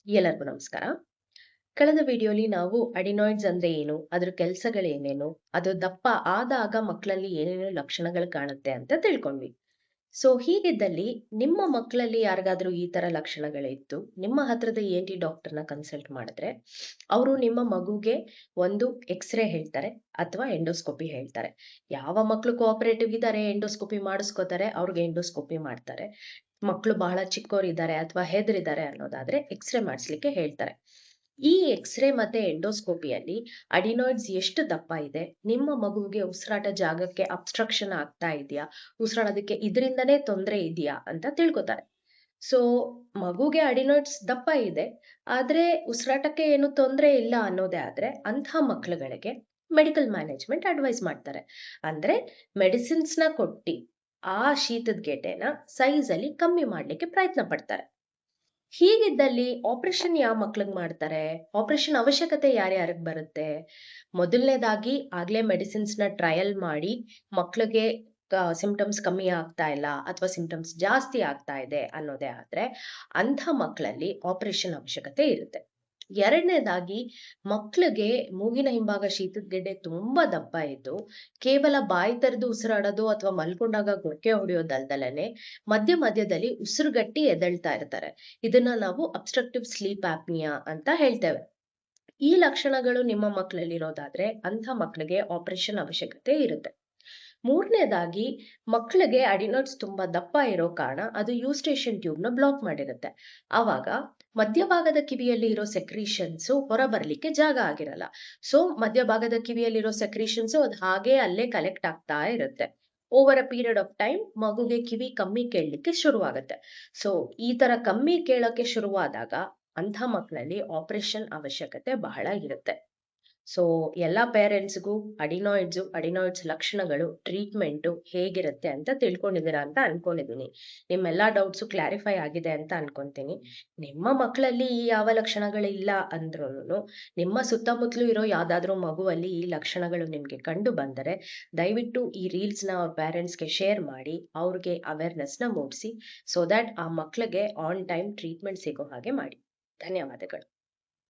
ಎಲ್ಲರಿಗೂ ನಮಸ್ಕಾರ. ಕಳೆದ ವಿಡಿಯೋಲಿ ನಾವು ಅಡಿನಾಯ್ಡ್ಸ್ ಅಂದ್ರೆ ಏನು, ಅದ್ರ ಕೆಲಸಗಳೇನೇನು, ಅದು ದಪ್ಪ ಆದಾಗ ಮಕ್ಕಳಲ್ಲಿ ಏನೇನು ಲಕ್ಷಣಗಳು ಕಾಣುತ್ತೆ ಅಂತ ತಿಳ್ಕೊಂಡ್ವಿ. ಸೊ ಹೀಗಿದ್ದಲ್ಲಿ ನಿಮ್ಮ ಮಕ್ಕಳಲ್ಲಿ ಯಾರಿಗಾದ್ರೂ ಈ ತರ ಲಕ್ಷಣಗಳಿತ್ತು, ನಿಮ್ಮ ಹತ್ರದ ENT ಡಾಕ್ಟರ್ನ ಕನ್ಸಲ್ಟ್ ಮಾಡಿದ್ರೆ ಅವರು ನಿಮ್ಮ ಮಗುಗೆ ಒಂದು ಎಕ್ಸ್ರೇ ಹೇಳ್ತಾರೆ ಅಥವಾ ಎಂಡೋಸ್ಕೋಪಿ ಹೇಳ್ತಾರೆ. ಯಾವ ಮಕ್ಕಳು ಕೋಆಪರೇಟಿವ್ ಇದ್ದಾರೆ ಎಂಡೋಸ್ಕೋಪಿ ಮಾಡಿಸ್ಕೋತಾರೆ ಅವ್ರಿಗೆ ಎಂಡೋಸ್ಕೋಪಿ ಮಾಡ್ತಾರೆ. ಮಕ್ಕಳು ಬಹಳ ಚಿಕ್ಕವರಿದ್ದಾರೆ ಅಥವಾ ಹೆದರಿದ್ದಾರೆ ಅನ್ನೋದಾದ್ರೆ ಎಕ್ಸ್ರೇ ಮಾಡಿಸ್ಲಿಕ್ಕೆ ಹೇಳ್ತಾರೆ. ಈ ಎಕ್ಸ್ರೇ ಮತ್ತೆ ಎಂಡೋಸ್ಕೋಪಿಯಲ್ಲಿ ಅಡಿನಾಯ್ಡ್ಸ್ ಎಷ್ಟು ದಪ್ಪ ಇದೆ, ನಿಮ್ಮ ಮಗುವಿಗೆ ಉಸಿರಾಟ ಜಾಗಕ್ಕೆ ಅಬ್ಸ್ಟ್ರಕ್ಷನ್ ಆಗ್ತಾ ಇದೆಯಾ, ಉಸಿರಾಡೋದಕ್ಕೆ ಇದರಿಂದನೇ ತೊಂದರೆ ಇದೆಯಾ ಅಂತ ತಿಳ್ಕೊತಾರೆ. ಸೊ ಮಗುಗೆ ಅಡಿನಾಯ್ಡ್ಸ್ ದಪ್ಪ ಇದೆ ಆದ್ರೆ ಉಸಿರಾಟಕ್ಕೆ ಏನು ತೊಂದರೆ ಇಲ್ಲ ಅನ್ನೋದೇ ಆದ್ರೆ ಅಂಥ ಮಕ್ಕಳುಗಳಿಗೆ ಮೆಡಿಕಲ್ ಮ್ಯಾನೇಜ್ಮೆಂಟ್ ಅಡ್ವೈಸ್ ಮಾಡ್ತಾರೆ. ಅಂದ್ರೆ ಮೆಡಿಸಿನ್ಸ್ ನ ಕೊಟ್ಟಿ ಆ ಶೀತದ ಗೆಡ್ಡೆನ ಸೈಜ್ ಅಲ್ಲಿ ಕಮ್ಮಿ ಮಾಡ್ಲಿಕ್ಕೆ ಪ್ರಯತ್ನ ಪಡ್ತಾರೆ. ಹೀಗಿದ್ದಲ್ಲಿ ಆಪರೇಷನ್ ಯಾವ ಮಕ್ಳಿಗೆ ಮಾಡ್ತಾರೆ, ಆಪರೇಷನ್ ಅವಶ್ಯಕತೆ ಯಾರ್ಯಾರಿಗೆ ಬರುತ್ತೆ? ಮೊದಲನೇದಾಗಿ ಆಗ್ಲೇ ಮೆಡಿಸಿನ್ಸ್ ನ ಟ್ರಯಲ್ ಮಾಡಿ ಮಕ್ಳಿಗೆ ಸಿಂಪ್ಟಮ್ಸ್ ಕಮ್ಮಿ ಆಗ್ತಾ ಇಲ್ಲ ಅಥವಾ ಸಿಂಪ್ಟಮ್ಸ್ ಜಾಸ್ತಿ ಆಗ್ತಾ ಇದೆ ಅನ್ನೋದೇ ಆದ್ರೆ ಅಂಥ ಮಕ್ಕಳಲ್ಲಿ ಆಪರೇಷನ್ ಅವಶ್ಯಕತೆ ಇರುತ್ತೆ. ಎರಡನೇದಾಗಿ ಮಕ್ಳಿಗೆ ಮೂಗಿನ ಹಿಂಭಾಗ ಶೀತದ ಗೆಡ್ಡೆ ತುಂಬಾ ದಪ್ಪ ಇದ್ದು ಕೇವಲ ಬಾಯಿ ತೆರೆದು ಉಸಿರಾಡೋದು ಅಥವಾ ಮಲ್ಕೊಂಡಾಗ ಗೊರಕೆ ಹೊಡೆಯೋದಲ್ದಲನೆ ಮಧ್ಯ ಮಧ್ಯದಲ್ಲಿ ಉಸಿರುಗಟ್ಟಿ ಎದ್ದೇಳ್ತಾ ಇರ್ತಾರೆ. ಇದನ್ನ ನಾವು ಅಬ್ಸ್ಟ್ರಕ್ಟಿವ್ ಸ್ಲೀಪ್ ಆಪ್ನಿಯಾ ಅಂತ ಹೇಳ್ತೇವೆ. ಈ ಲಕ್ಷಣಗಳು ನಿಮ್ಮ ಮಕ್ಕಳಲ್ಲಿ ಇರೋದಾದ್ರೆ ಅಂಥ ಮಕ್ಕಳಿಗೆ ಆಪರೇಷನ್ ಅವಶ್ಯಕತೆ ಇರುತ್ತೆ. ಮೂರನೇದಾಗಿ ಮಕ್ಕಳಿಗೆ ಅಡಿನಾಯ್ಡ್ಸ್ ತುಂಬಾ ದಪ್ಪ ಇರೋ ಕಾರಣ ಅದು ಯೂಸ್ಟೇಷನ್ ಟ್ಯೂಬ್ ನ ಬ್ಲಾಕ್ ಮಾಡಿರುತ್ತೆ. ಆವಾಗ ಮಧ್ಯಭಾಗದ ಕಿವಿಯಲ್ಲಿ ಇರೋ ಸೆಕ್ರೀಷನ್ಸ್ ಹೊರ ಬರ್ಲಿಕ್ಕೆ ಜಾಗ ಆಗಿರಲ್ಲ. ಸೊ ಮಧ್ಯಭಾಗದ ಕಿವಿಯಲ್ಲಿರೋ ಸೆಕ್ರೀಷನ್ಸ್ ಅದು ಹಾಗೆ ಅಲ್ಲೇ ಕಲೆಕ್ಟ್ ಆಗ್ತಾ ಇರುತ್ತೆ. Over a period of time ಮಗುಗೆ ಕಿವಿ ಕಮ್ಮಿ ಕೇಳಲಿಕ್ಕೆ ಶುರುವಾಗುತ್ತೆ. ಸೊ ಈ ತರ ಕಮ್ಮಿ ಕೇಳಕ್ಕೆ ಶುರುವಾದಾಗ ಅಂಥ ಮಕ್ಕಳಲ್ಲಿ ಆಪರೇಷನ್ ಅವಶ್ಯಕತೆ ಬಹಳ ಇರುತ್ತೆ. ಸೊ ಎಲ್ಲಾ ಪೇರೆಂಟ್ಸ್ಗೂ ಅಡಿನಾಯ್ಡ್ಸ್ ಲಕ್ಷಣಗಳು ಟ್ರೀಟ್ಮೆಂಟ್ ಹೇಗಿರುತ್ತೆ ಅಂತ ತಿಳ್ಕೊಂಡಿದ್ದೀರಾ ಅಂತ ಅನ್ಕೊಂಡಿದೀನಿ. ನಿಮ್ಮೆಲ್ಲಾ ಡೌಟ್ಸು ಕ್ಲಾರಿಫೈ ಆಗಿದೆ ಅಂತ ಅನ್ಕೊಂತೀನಿ. ನಿಮ್ಮ ಮಕ್ಕಳಲ್ಲಿ ಈ ಯಾವ ಲಕ್ಷಣಗಳಿಲ್ಲ ಅಂದ್ರೂನು ನಿಮ್ಮ ಸುತ್ತಮುತ್ತಲು ಇರೋ ಯಾವ್ದಾದ್ರೂ ಮಗುವಲ್ಲಿ ಈ ಲಕ್ಷಣಗಳು ನಿಮ್ಗೆ ಕಂಡು ಬಂದರೆ ದಯವಿಟ್ಟು ಈ ರೀಲ್ಸ್ ನ ಅವ್ರ ಪೇರೆಂಟ್ಸ್ಗೆ ಶೇರ್ ಮಾಡಿ ಅವ್ರಿಗೆ ಅವೇರ್ನೆಸ್ ನ ಮೂಡಿಸಿ. ಸೊ ದಟ್ ಆ ಮಕ್ಕಳಿಗೆ ಆನ್ ಟೈಮ್ ಟ್ರೀಟ್ಮೆಂಟ್ ಸಿಗೋ ಹಾಗೆ ಮಾಡಿ. ಧನ್ಯವಾದಗಳು.